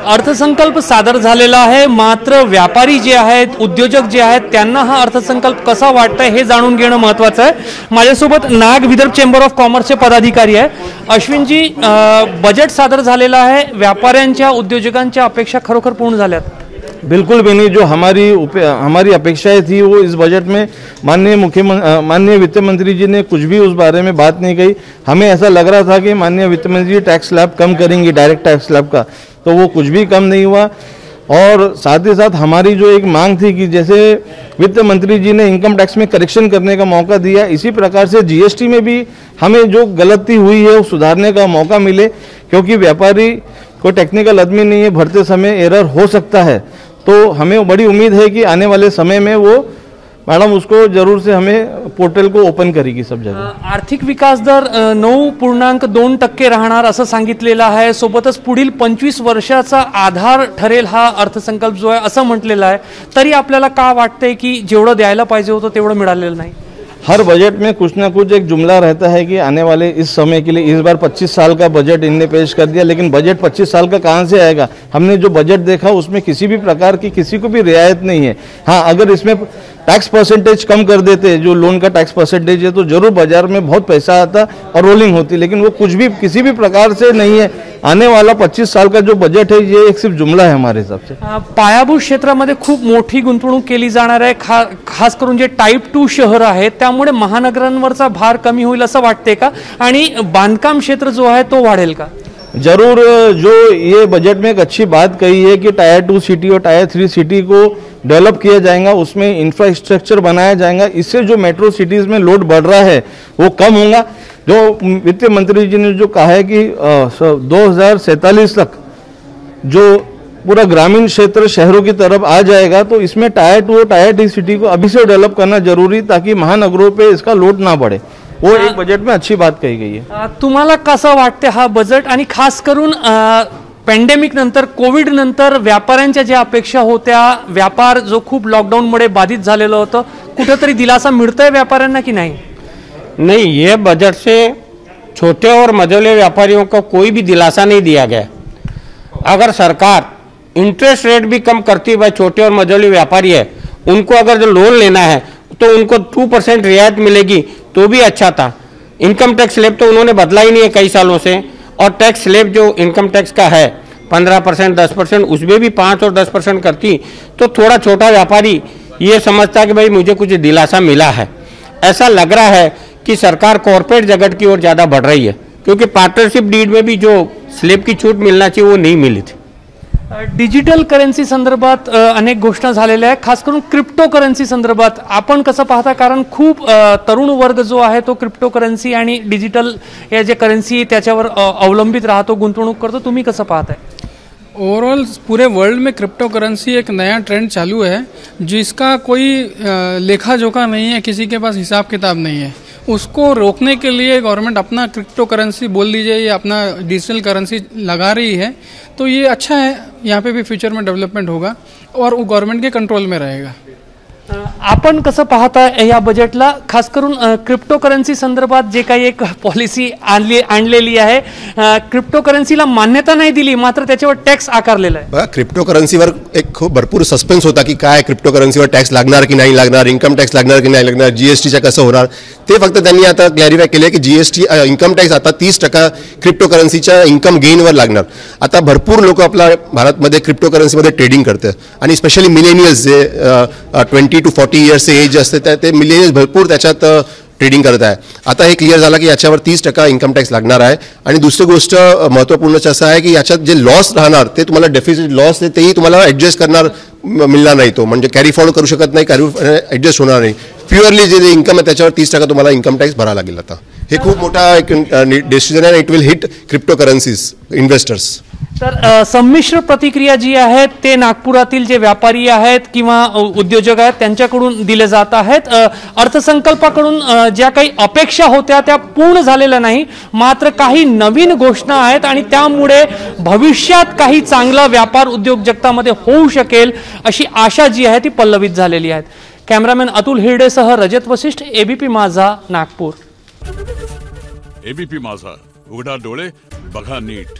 अर्थसंकल्प सादर झालेला आहे, मात्र व्यापारी जे आहेत, उद्योजक जे आहेत, त्यांना हा अर्थसंकल्प कसा वाटतंय हे जाणून घेणं महत्त्वाचं आहे। माझ्यासोबत नाग विदर्भ चेंबर ऑफ कॉमर्सचे पदाधिकारी आहे। अश्विनजी, बजेट सादर झालेला आहे, व्यापाऱ्यांच्या उद्योजकांच्या अपेक्षा खरोखर पूर्ण झाल्यात? बिल्कुल भी नहीं। जो हमारी अपेक्षाएं थी वो इस बजट में माननीय वित्त मंत्री जी ने कुछ भी उस बारे में बात नहीं कही। हमें ऐसा लग रहा था कि माननीय वित्त मंत्री जी टैक्स स्लैब कम करेंगी, डायरेक्ट टैक्स स्लैब का, तो वो कुछ भी कम नहीं हुआ। और साथ ही साथ हमारी जो एक मांग थी कि जैसे वित्त मंत्री जी ने इनकम टैक्स में करेक्शन करने का मौका दिया, इसी प्रकार से जीएसटी में भी हमें जो गलती हुई है वो सुधारने का मौका मिले, क्योंकि व्यापारी कोई टेक्निकल आदमी नहीं है, भरते समय एरर हो सकता है। तो हमें बड़ी उम्मीद है कि आने वाले समय में वो मैडम उसको जरूर से हमें पोर्टल को ओपन करेगी सब जगह। आर्थिक विकास दर 9.2% राहणार असं सांगितलेलं आहे। सोबतच पुढील 25 वर्षाचा आधार ठरेल हा अर्थसंकल्प जो आहे असं म्हटलेलं आहे। तरी आपल्याला का वाटतंय की जेवढं द्यायला पाहिजे होतं तेवढं मिळालेलं नाही? हर बजट में कुछ ना कुछ एक जुमला रहता है कि आने वाले इस समय के लिए, इस बार 25 साल का बजट इनने पेश कर दिया, लेकिन बजट 25 साल का कहाँ से आएगा? हमने जो बजट देखा उसमें किसी भी प्रकार की किसी को भी रियायत नहीं है। हाँ, अगर इसमें टैक्स परसेंटेज कम कर देते, जो लोन का टैक्स परसेंटेज है, तो जरूर बाजार में बहुत पैसा आता और रोलिंग होती, लेकिन वो कुछ भी किसी भी प्रकार से नहीं है। आने वाला 25 साल का जो बजट है ये एक सिर्फ जुमला है हमारे हिसाब से। पायाभूत क्षेत्रामध्ये खूप मोठी गुंतवणूक केली जाणार आहे, खास करून जे टाइप 2 शहर आहेत त्यामुळे महानगरांवरचा भार कमी होईल असं वाटते का? आणि बांधकाम क्षेत्र जो आहे तो वाढेल का? जरूर। जो ये बजट में एक अच्छी बात कही है कि टायर 2 सिटी और टायर 3 सिटी को डेवलप किया जाएगा, उसमें इंफ्रास्ट्रक्चर बनाया जाएगा। इससे जो मेट्रो सिटीज़ में लोड बढ़ रहा है वो कम होगा। जो वित्त मंत्री जी ने जो कहा है कि 2047 तक जो पूरा ग्रामीण क्षेत्र शहरों की तरफ आ जाएगा, तो इसमें टायर 2 और टायर 3 सिटी को अभी से डेवलप करना जरूरी, ताकि महानगरों पे इसका लोड ना बढ़े। वो एक बजट में अच्छी बात कही गई है। तुम्हाला कसं वाटते हा बजेट? आणि खास करून पॅन्डेमिक नंतर, कोविड नंतर व्यापाऱ्यांच्या ज्या अपेक्षा होत्या, व्यापार जो खूप लॉकडाऊनमुळे बाधित झालेलं होतं, कुठेतरी दिलासा मिळतोय व्यापाऱ्यांना की नाही? नहीं, ये बजट से छोटे और मझोले व्यापारियों को कोई भी दिलासा नहीं दिया गया। अगर सरकार इंटरेस्ट रेट भी कम करती, भाई छोटे और मझोले व्यापारी है उनको अगर जो लोन लेना है तो उनको 2% रियायत मिलेगी तो भी अच्छा था। इनकम टैक्स स्लैब तो उन्होंने बदला ही नहीं है कई सालों से, और टैक्स स्लैब जो इनकम टैक्स का है 15%, 10%, उसमें भी 5 और 10% करती तो थोड़ा छोटा व्यापारी ये समझता कि भाई मुझे कुछ दिलासा मिला है। ऐसा लग रहा है कि सरकार कॉर्पोरेट जगत की ओर ज़्यादा बढ़ रही है, क्योंकि पार्टनरशिप डीड में भी जो स्लैब की छूट मिलना चाहिए वो नहीं मिली थी। डिजिटल करन्सी संदर्भात अनेक घोषणा झालेल्या आहेत, खास करून क्रिप्टो करन्सी संदर्भात आपण कसं पाहता? कारण खूप तरुण वर्ग जो आहे तो क्रिप्टो करन्सी आणि डिजिटल या जे करन्सी त्याच्यावर अवलंबित राहतो, गुंतवणूक करतो। तुम्ही कसं पाहताय? ओवरऑल पूरे वर्ल्ड में क्रिप्टो करेंसी एक नया ट्रेंड चालू है, जिसका कोई लेखा जोखा नहीं है, किसी के पास हिसाब किताब नहीं है। उसको रोकने के लिए गवर्नमेंट अपना क्रिप्टो करेंसी बोल लीजिए या अपना डिजिटल करेंसी लगा रही है, तो ये अच्छा है। यहाँ पे भी फ्यूचर में डेवलपमेंट होगा और वो गवर्नमेंट के कंट्रोल में रहेगा। आपण कसं पाहता या बजेटला? खास करून क्रिप्टो करन्सी संदर्भात जे काही एक पॉलिसी आणलेली आहे, क्रिप्टो करन्सीला मान्यता नाही दिली, मात्र त्याच्यावर टॅक्स आकारलेला आहे। क्रिप्टो करन्सीवर एक खूप भरपूर सस्पेन्स होता की काय क्रिप्टो करन्सीवर टॅक्स लागणार की नाही लागणार, इन्कम टॅक्स लागणार की नाही लागणार, जीएसटीच्या कसं होणार, ते फक्त त्यांनी आता क्लॅरिफाय केले की जीएसटी इन्कम टॅक्स आता 30% क्रिप्टो करन्सीच्या इन्कम गेनवर लागणार। आता भरपूर लोक आपल्या भारतमध्ये क्रिप्टो करन्सीमध्ये ट्रेडिंग करतात, आणि स्पेशली मिलेनियल्स जे 20 to 40 इयर्सचे एज असते ते मिलेनियल्स भरपूर त्याच्यात ट्रेडिंग करत आहे। आता हे क्लिअर झालं की याच्यावर 30% इन्कम टॅक्स लागणार आहे। आणि दुसरी गोष्ट महत्त्वपूर्ण असं आहे की याच्यात जे लॉस राहणार ते तुम्हाला डेफिसिट लॉस तेही तुम्हाला ॲडजस्ट करणार मिळणार नाही, तो म्हणजे कॅरी फॉरवर्ड करू शकत नाही, कॅरी ॲडजस्ट होणार नाही। प्युअरली जे इन्कम आहे त्याच्यावर 30% तुम्हाला इन्कम टॅक्स भरावा लागेल। आता हे खूप मोठा एक डिसिजन आहे, it will hit crypto currencies investors. तर संमिश्र प्रतिक्रिया जी आहेत ते नागपुरातील जे व्यापारी आहेत किंवा उद्योजक आहेत त्यांच्याकडून दिले जात आहेत। अर्थसंकल्पाकडून ज्या काही अपेक्षा होत्या त्या पूर्ण झालेल्या नाही, मात्र काही नवीन घोषणा आहेत आणि त्यामुळे भविष्यात काही चांगला व्यापार उद्योग जगतामध्ये होऊ शकेल अशी आशा जी आहे ती पल्लवित झालेली आहे। कॅमेरामॅन अतुल हिरडेसह रजत वशिष्ठ, एबीपी माझा, नागपूर। एबीपी माझा, उघडा डोळे बघा नीट।